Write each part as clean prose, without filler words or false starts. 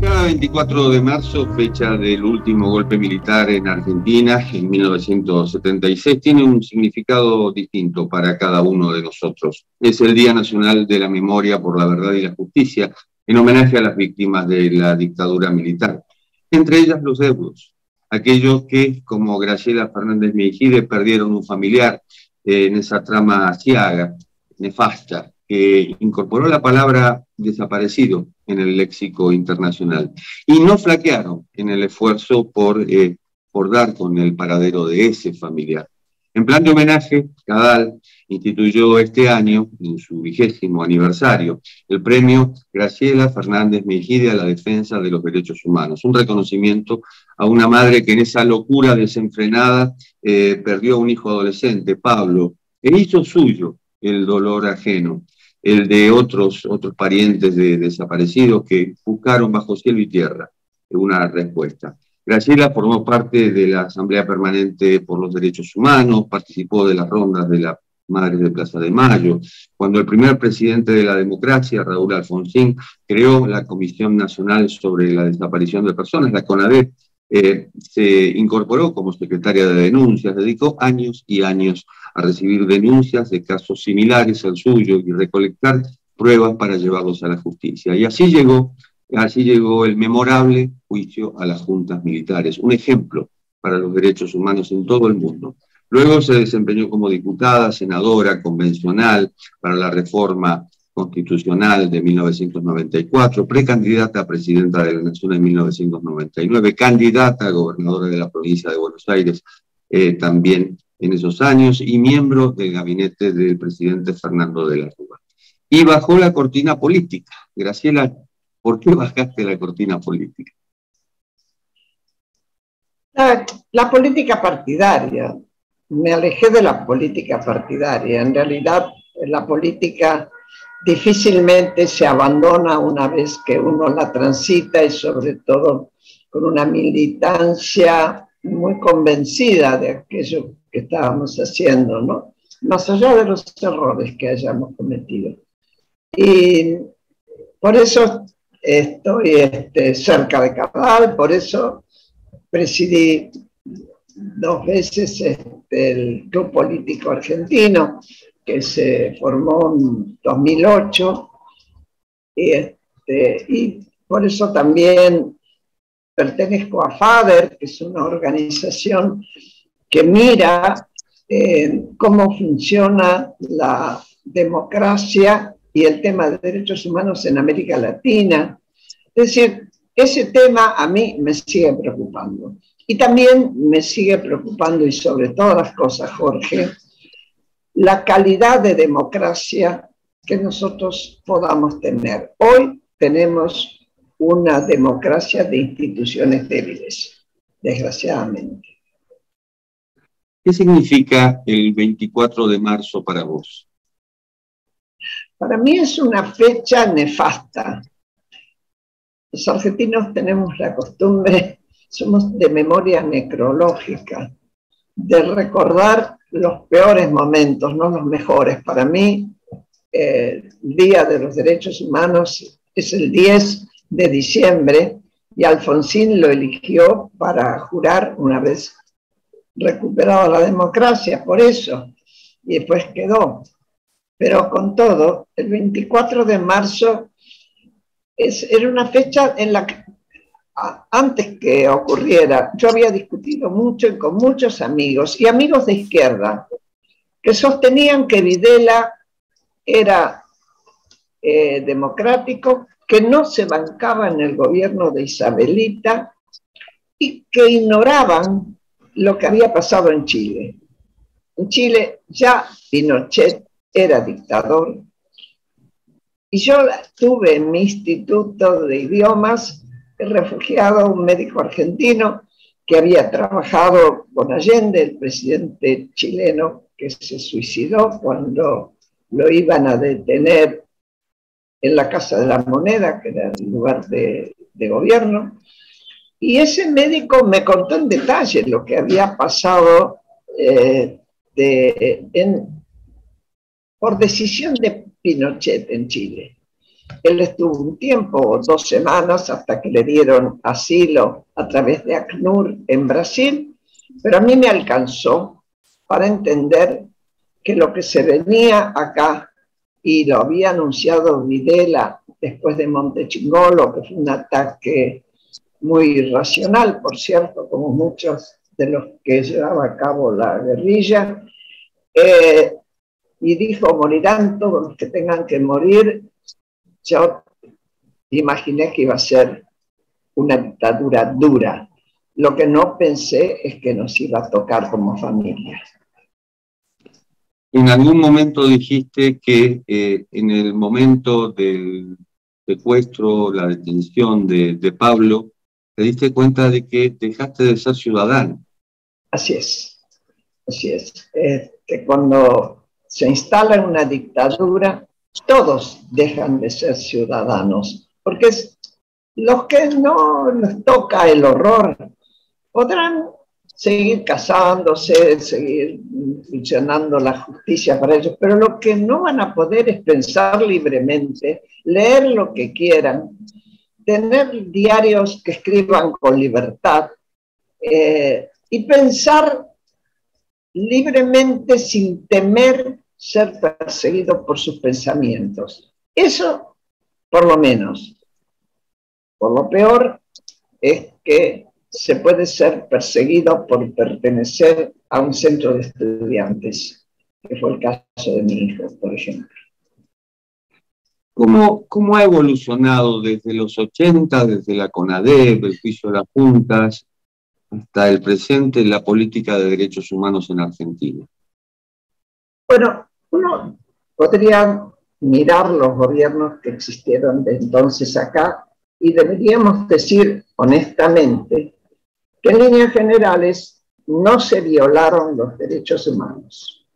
Cada 24 de marzo, fecha del último golpe militar en Argentina, en 1976, tiene un significado distinto para cada uno de nosotros. Es el Día Nacional de la Memoria por la Verdad y la Justicia, en homenaje a las víctimas de la dictadura militar. Entre ellas los deudos, aquellos que, como Graciela Fernández Meijide, perdieron un familiar en esa trama aciaga, nefasta, que incorporó la palabra desaparecido en el léxico internacional. Y no flaquearon en el esfuerzo por dar con el paradero de ese familiar. En plan de homenaje, CADAL instituyó este año, en su 20º aniversario, el premio Graciela Fernández Meijide a la defensa de los derechos humanos, un reconocimiento a una madre que en esa locura desenfrenada perdió a un hijo adolescente, Pablo, e hizo suyo el dolor ajeno, el de otros parientes de desaparecidos que buscaron bajo cielo y tierra una respuesta. Graciela formó parte de la Asamblea Permanente por los Derechos Humanos, participó de las rondas de las Madres de Plaza de Mayo. Cuando el primer presidente de la democracia, Raúl Alfonsín, creó la Comisión Nacional sobre la Desaparición de Personas, la CONADEP, se incorporó como secretaria de denuncias, dedicó años y años a recibir denuncias de casos similares al suyo y recolectar pruebas para llevarlos a la justicia. Y así llegó el memorable juicio a las juntas militares, un ejemplo para los derechos humanos en todo el mundo. Luego se desempeñó como diputada, senadora, convencional para la reforma constitucional de 1994, precandidata a presidenta de la Nación en 1999, candidata a gobernadora de la provincia de Buenos Aires también en esos años, y miembro del gabinete del presidente Fernando de la Rúa. Y bajó la cortina política. Graciela, ¿por qué bajaste la cortina política? La política partidaria. Me alejé de la política partidaria. En realidad, la política difícilmente se abandona una vez que uno la transita, y sobre todo con una militancia muy convencida de aquello que estábamos haciendo, ¿no? Más allá de los errores que hayamos cometido. Y por eso estoy cerca de CADAL, por eso presidí 2 veces el Club Político Argentino, que se formó en 2008, y por eso también pertenezco a FADER, que es una organización que mira cómo funciona la democracia y el tema de derechos humanos en América Latina. Es decir, ese tema a mí me sigue preocupando. Y también me sigue preocupando, y sobre todas las cosas, Jorge, la calidad de democracia que nosotros podamos tener. Hoy tenemos una democracia de instituciones débiles, desgraciadamente. ¿Qué significa el 24 de marzo para vos? Para mí es una fecha nefasta. Los argentinos tenemos la costumbre, somos de memoria necrológica, de recordar los peores momentos, no los mejores. Para mí, el Día de los Derechos Humanos es el 10 de diciembre, y Alfonsín lo eligió para jurar una vez recuperada la democracia, por eso, y después quedó. Pero con todo, el 24 de marzo era una fecha en la que, antes que ocurriera, yo había discutido mucho y con muchos amigos, y amigos de izquierda, que sostenían que Videla era democrático, que no se bancaba en el gobierno de Isabelita, y que ignoraban lo que había pasado en Chile. En Chile ya Pinochet era dictador, y yo tuve en mi instituto de idiomas refugiado a un médico argentino que había trabajado con Allende, el presidente chileno que se suicidó cuando lo iban a detener en la Casa de la Moneda, que era el lugar de gobierno. Y ese médico me contó en detalle lo que había pasado por decisión de Pinochet en Chile. Él estuvo un tiempo, 2 semanas, hasta que le dieron asilo a través de ACNUR en Brasil, pero a mí me alcanzó para entender que lo que se venía acá, y lo había anunciado Videla después de Montechingolo, que fue un ataque muy irracional, por cierto, como muchos de los que llevaba a cabo la guerrilla, y dijo, morirán todos los que tengan que morir. Yo imaginé que iba a ser una dictadura dura. Lo que no pensé es que nos iba a tocar como familia. En algún momento dijiste que en el momento del secuestro, la detención de Pablo, te diste cuenta de que dejaste de ser ciudadano. Así es, así es. Que cuando se instala una dictadura, todos dejan de ser ciudadanos, porque los que no les toca el horror podrán seguir casándose, seguir funcionando la justicia para ellos, pero lo que no van a poder es pensar libremente, leer lo que quieran, tener diarios que escriban con libertad y pensar libremente sin temer ser perseguido por sus pensamientos. Eso, por lo menos. Por lo peor es que se puede ser perseguido por pertenecer a un centro de estudiantes, que fue el caso de mi hijo, por ejemplo. ¿Cómo ha evolucionado desde los 80, desde la CONADEP, el juicio de las juntas, hasta el presente la política de derechos humanos en Argentina? Bueno, uno podría mirar los gobiernos que existieron de entonces acá y deberíamos decir honestamente que en líneas generales no se violaron los derechos humanos.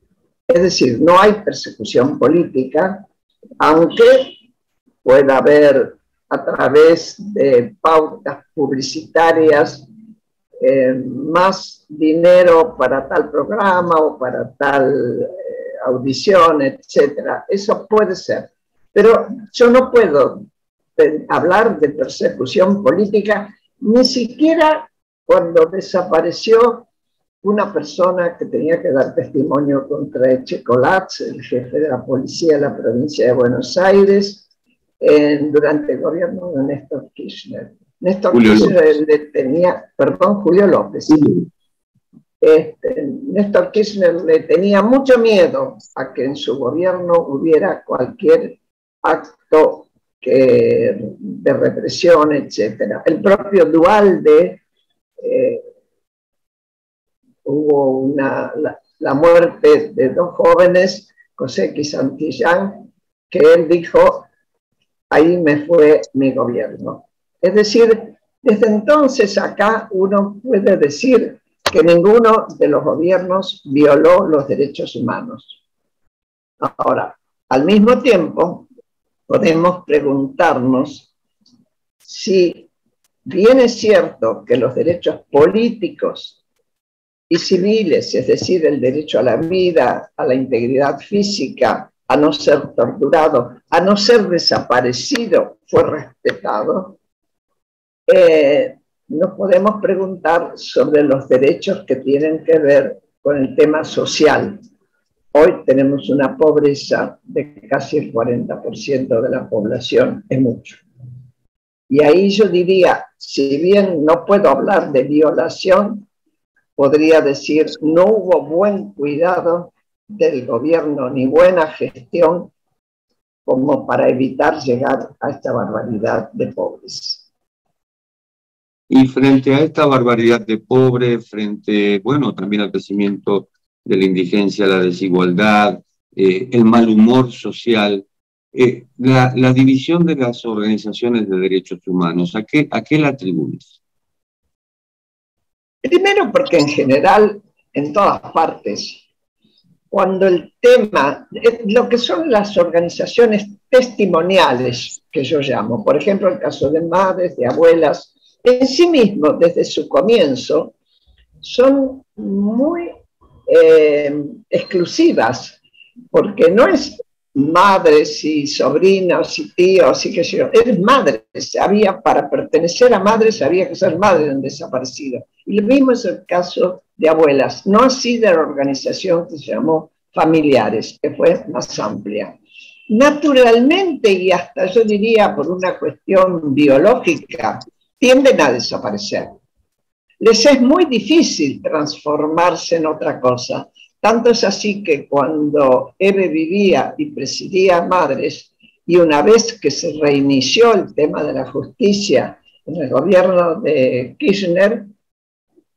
Es decir, no hay persecución política, aunque pueda haber a través de pautas publicitarias más dinero para tal programa o para tal audición, etcétera. Eso puede ser. Pero yo no puedo hablar de persecución política ni siquiera cuando desapareció una persona que tenía que dar testimonio contra Echecolatz, el jefe de la policía de la provincia de Buenos Aires, durante el gobierno de Néstor Kirchner. Julio López. Néstor Kirchner le tenía mucho miedo a que en su gobierno hubiera cualquier acto de represión, etc. El propio Duhalde, hubo la muerte de 2 jóvenes, José y Santillán, que él dijo, ahí me fue mi gobierno. Es decir, desde entonces acá uno puede decir que ninguno de los gobiernos violó los derechos humanos. Ahora, al mismo tiempo, podemos preguntarnos si bien es cierto que los derechos políticos y civiles, es decir, el derecho a la vida, a la integridad física, a no ser torturado, a no ser desaparecido, fue respetado, nos podemos preguntar sobre los derechos que tienen que ver con el tema social. Hoy tenemos una pobreza de casi el 40% de la población, es mucho. Y ahí yo diría, si bien no puedo hablar de violación, podría decir, no hubo buen cuidado del gobierno ni buena gestión como para evitar llegar a esta barbaridad de pobres. Y frente a esta barbaridad de pobres, frente, bueno, también al crecimiento de la indigencia, la desigualdad, el mal humor social, la división de las organizaciones de derechos humanos, ¿a qué la atribuyes? Primero porque en general, en todas partes, cuando el tema, lo que son las organizaciones testimoniales, que yo llamo, por ejemplo, el caso de madres, de abuelas, en sí mismo, desde su comienzo, son muy exclusivas, porque no es madres y sobrinos y tíos y qué sé yo, eres madre. Para pertenecer a madres había que ser madre de un desaparecido. Y lo mismo es el caso de abuelas, no así de la organización que se llamó Familiares, que fue más amplia. Naturalmente, y hasta yo diría por una cuestión biológica, tienden a desaparecer. Les es muy difícil transformarse en otra cosa. Tanto es así que cuando Eve vivía y presidía Madres, y una vez que se reinició el tema de la justicia en el gobierno de Kirchner,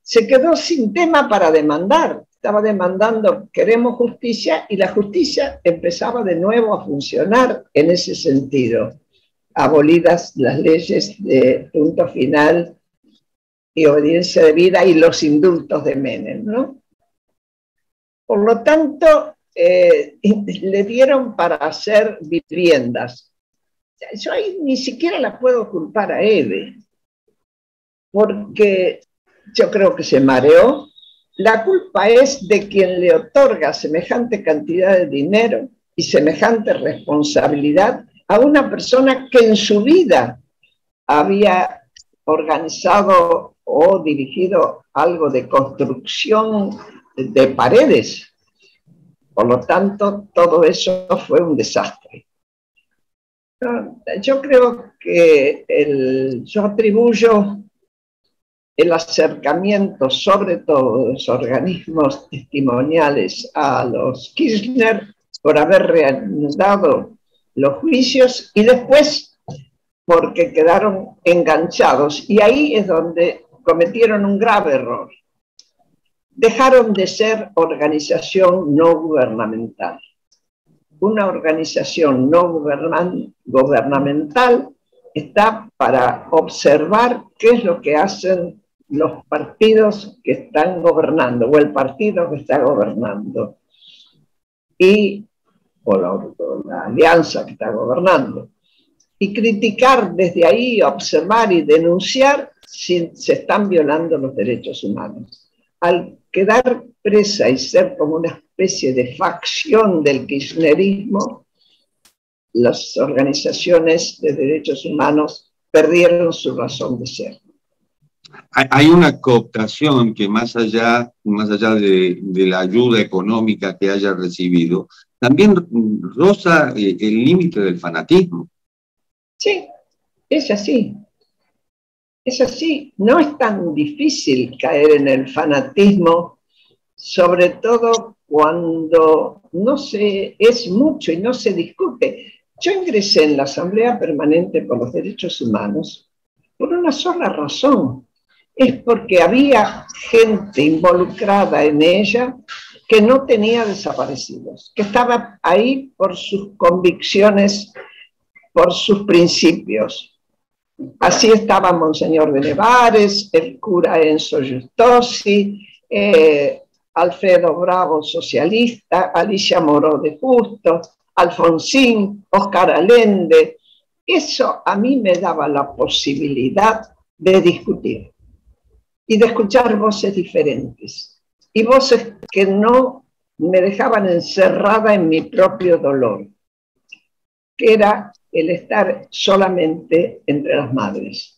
se quedó sin tema para demandar. Estaba demandando, queremos justicia, y la justicia empezaba de nuevo a funcionar en ese sentido. Abolidas las leyes de punto final y obediencia de vida y los indultos de Menem, ¿no? Por lo tanto, le dieron para hacer viviendas. Yo ahí ni siquiera la puedo culpar a Eve, porque yo creo que se mareó. La culpa es de quien le otorga semejante cantidad de dinero y semejante responsabilidad a una persona que en su vida había organizado o dirigido algo de construcción de paredes. Por lo tanto, todo eso fue un desastre. Yo creo que yo atribuyo el acercamiento, sobre todo de los organismos testimoniales, a los Kirchner por haber reanudado los juicios y después porque quedaron enganchados. Y ahí es donde cometieron un grave error. Dejaron de ser organización no gubernamental. Una organización no gubernamental está para observar qué es lo que hacen los partidos que están gobernando o el partido que está gobernando o la alianza que está gobernando, y criticar desde ahí, observar y denunciar si se están violando los derechos humanos. Al quedar presa y ser como una especie de facción del kirchnerismo, las organizaciones de derechos humanos perdieron su razón de ser. Hay una cooptación que más allá de la ayuda económica que haya recibido, también roza el límite del fanatismo. Sí, es así. Es así. No es tan difícil caer en el fanatismo, sobre todo cuando es mucho y no se discute. Yo ingresé en la Asamblea Permanente por los Derechos Humanos por una sola razón. Es porque había gente involucrada en ella que no tenía desaparecidos, que estaba ahí por sus convicciones, por sus principios. Así estaba Monseñor de Nevares, el cura Enzo Giustosi, Alfredo Bravo, socialista, Alicia Moró de Justo, Alfonsín, Oscar Allende. Eso a mí me daba la posibilidad de discutir y de escuchar voces diferentes, y voces que no me dejaban encerrada en mi propio dolor, que era el estar solamente entre las madres.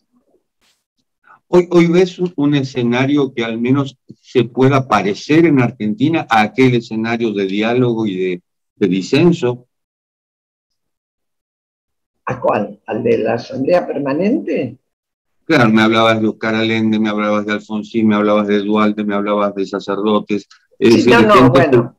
Hoy ves un escenario que al menos se pueda parecer en Argentina a aquel escenario de diálogo y de disenso. ¿A cuál? ¿Al de la Asamblea Permanente? Claro, me hablabas de Oscar Allende, me hablabas de Alfonsín, me hablabas de Duhalde, me hablabas de sacerdotes. Sí, bueno,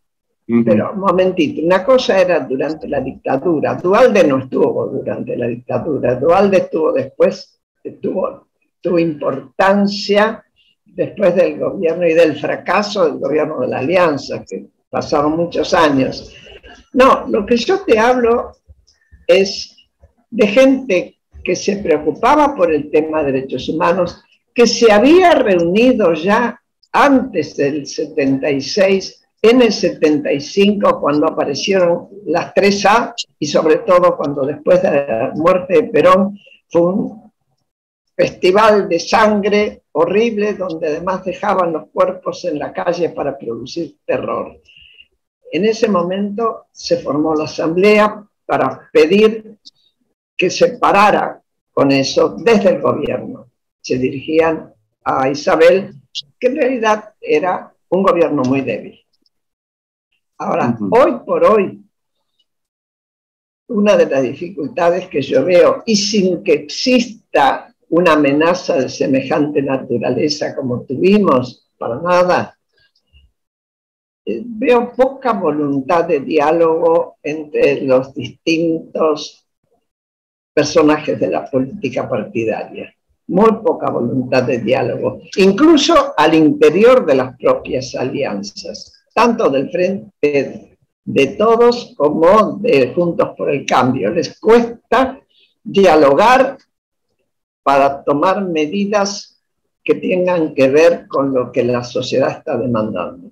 pero un momentito, una cosa era durante la dictadura. Duhalde no estuvo durante la dictadura, Duhalde estuvo después, tuvo importancia después del gobierno y del fracaso del gobierno de la Alianza, que pasaron muchos años. No, lo que yo te hablo es de gente que se preocupaba por el tema de derechos humanos, que se había reunido ya antes del 76, en el 75, cuando aparecieron las 3A, y sobre todo cuando después de la muerte de Perón fue festival de sangre horrible, donde además dejaban los cuerpos en la calle para producir terror. En ese momento se formó la asamblea para pedir que se parara con eso desde el gobierno. Se dirigían a Isabel, que en realidad era un gobierno muy débil. Ahora, hoy por hoy, una de las dificultades que yo veo, y sin que exista una amenaza de semejante naturaleza como tuvimos, para nada, veo poca voluntad de diálogo entre los distintos personajes de la política partidaria. Muy poca voluntad de diálogo, incluso al interior de las propias alianzas, tanto del Frente de Todos como de Juntos por el Cambio. Les cuesta dialogar para tomar medidas que tengan que ver con lo que la sociedad está demandando.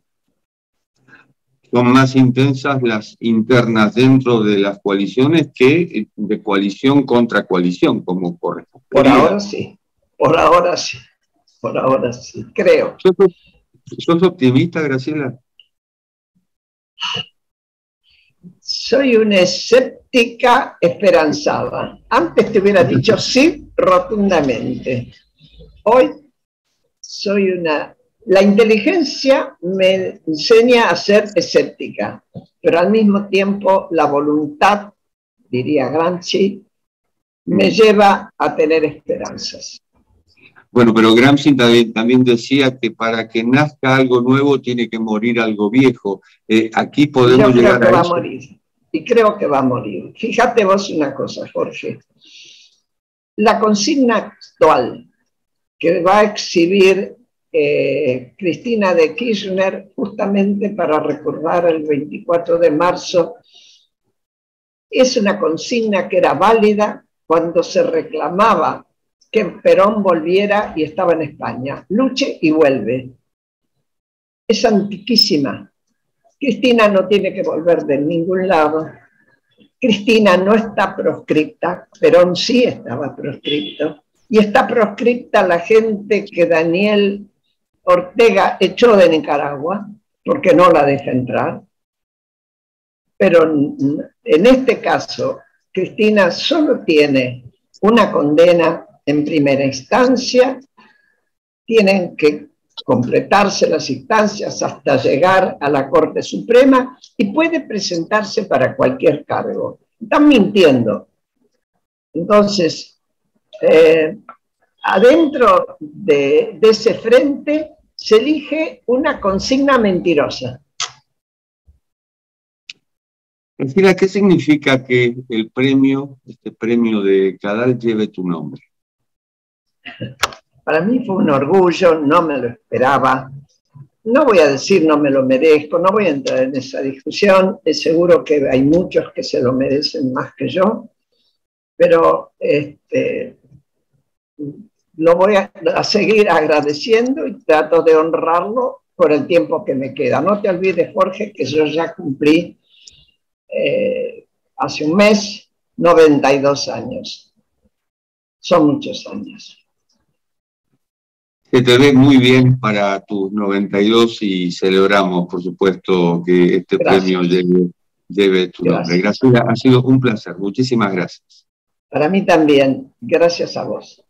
Son más intensas las internas dentro de las coaliciones que de coalición contra coalición, como corresponde. Por ahora sí, por ahora sí, por ahora sí, creo. ¿Sos optimista, Graciela? Soy una escéptica esperanzada. Antes te hubiera dicho sí rotundamente. Hoy soy una... La inteligencia me enseña a ser escéptica, pero al mismo tiempo la voluntad, diría Gramsci, me lleva a tener esperanzas. Bueno, pero Gramsci también decía que para que nazca algo nuevo tiene que morir algo viejo. Aquí podemos llegar a eso. Yo creo que va a morir, y creo que va a morir. Fíjate vos una cosa, Jorge. La consigna actual que va a exhibir Cristina de Kirchner, justamente para recordar el 24 de marzo, es una consigna que era válida cuando se reclamaba que Perón volviera y estaba en España. Luche y vuelve. Es antiquísima. Cristina no tiene que volver de ningún lado. Cristina no está proscripta, Perón sí estaba proscripto. Y está proscripta la gente que Daniel Ortega echó de Nicaragua, porque no la deja entrar. Pero en este caso, Cristina solo tiene una condena en primera instancia, tienen que completarse las instancias hasta llegar a la Corte Suprema y puede presentarse para cualquier cargo. Están mintiendo. Entonces, adentro de ese frente se elige una consigna mentirosa. Graciela, ¿qué significa que el premio, este premio de Cadal, lleve tu nombre? Para mí fue un orgullo, no me lo esperaba. No voy a decir no me lo merezco, no voy a entrar en esa discusión. Es seguro que hay muchos que se lo merecen más que yo, pero lo voy a seguir agradeciendo y trato de honrarlo por el tiempo que me queda. No te olvides, Jorge, que yo ya cumplí hace un mes 92 años. Son muchos años. Se te ve muy bien para tus 92 y celebramos, por supuesto, que este premio lleve tu nombre. Graciela, ha sido un placer. Muchísimas gracias. Para mí también. Gracias a vos.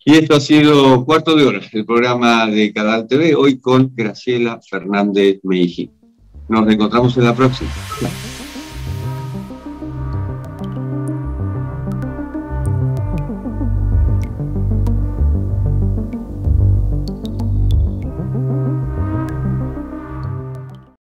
Y esto ha sido Cuarto de Hora, el programa de Cadal TV, hoy con Graciela Fernández Meijin. Nos reencontramos en la próxima.